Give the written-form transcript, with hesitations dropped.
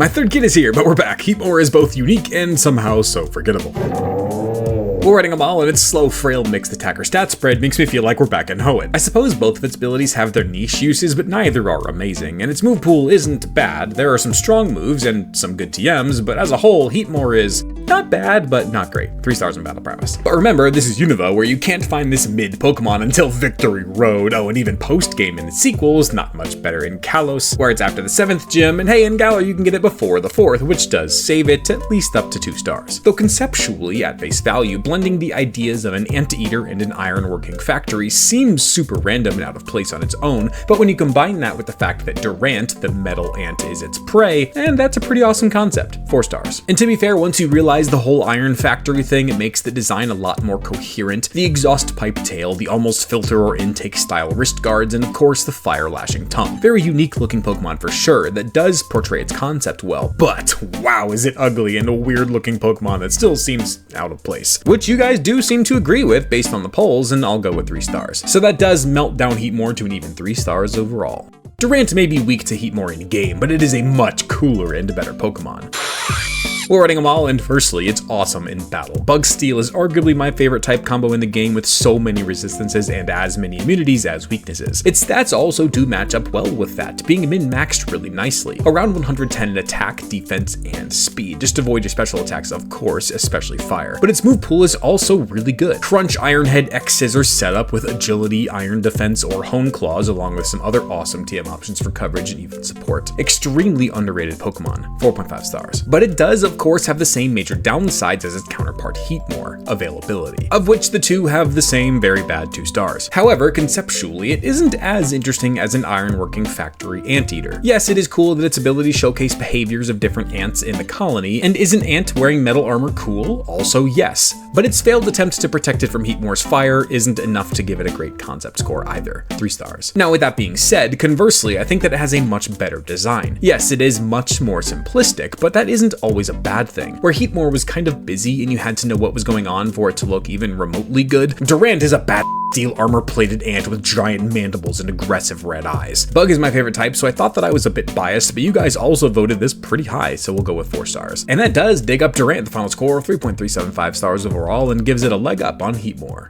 My third kid is here, but we're back. Heatmor is both unique and somehow so forgettable. We're riding them all, and its slow, frail, mixed attacker stat spread makes me feel like we're back in Hoenn. I suppose both of its abilities have their niche uses, but neither are amazing, and its move pool isn't bad. There are some strong moves and some good TMs, but as a whole, Heatmor is not bad, but not great. 3 stars in battle prowess. But remember, this is Unova, where you can't find this mid Pokemon until Victory Road. Oh, and even post-game in its sequels, not much better in Kalos, where it's after the 7th gym, and hey, in Galar you can get it before the 4th, which does save it at least up to 2 stars. Though conceptually, at face value, blending the ideas of an anteater and an ironworking factory seems super random and out of place on its own, but when you combine that with the fact that Durant, the metal ant, is its prey, and that's a pretty awesome concept. 4 stars. And to be fair, once you realize the whole iron factory thing, it makes the design a lot more coherent. The exhaust pipe tail, the almost filter or intake style wrist guards, and of course the fire lashing tongue. Very unique looking Pokemon for sure, that does portray its concept well, but wow, is it ugly and a weird looking Pokemon that still seems out of place. Which you guys do seem to agree with based on the polls, and I'll go with 3 stars. So that does melt down Heatmor to an even 3 stars overall. Durant may be weak to Heatmor in game, but it is a much cooler and better Pokemon. We're running them all, and firstly, it's awesome in battle. Bug Steel is arguably my favorite type combo in the game, with so many resistances and as many immunities as weaknesses. Its stats also do match up well with that, being min-maxed really nicely. Around 110 in attack, defense, and speed. Just avoid your special attacks, of course, especially fire. But its move pool is also really good. Crunch, Iron Head, X Scissors setup with agility, iron defense, or hone claws, along with some other awesome TM options for coverage and even support. Extremely underrated Pokemon, 4.5 stars. But it does, of course, have the same major downsides as its counterpart Heatmor, availability, of which the two have the same very bad 2 stars. However, conceptually, it isn't as interesting as an ironworking factory anteater. Yes, it is cool that its abilities showcase behaviors of different ants in the colony, and is an ant wearing metal armor cool? Also yes, but its failed attempt to protect it from Heatmor's fire isn't enough to give it a great concept score either, 3 stars. Now with that being said, conversely, I think that it has a much better design. Yes, it is much more simplistic, but that isn't always a bad thing. Where Heatmor was kind of busy and you had to know what was going on for it to look even remotely good, Durant is a bad steel armor-plated ant with giant mandibles and aggressive red eyes. Bug is my favorite type, so I thought that I was a bit biased, but you guys also voted this pretty high, so we'll go with 4 stars. And that does dig up Durant, the final score of 3.375 stars overall, and gives it a leg up on Heatmor.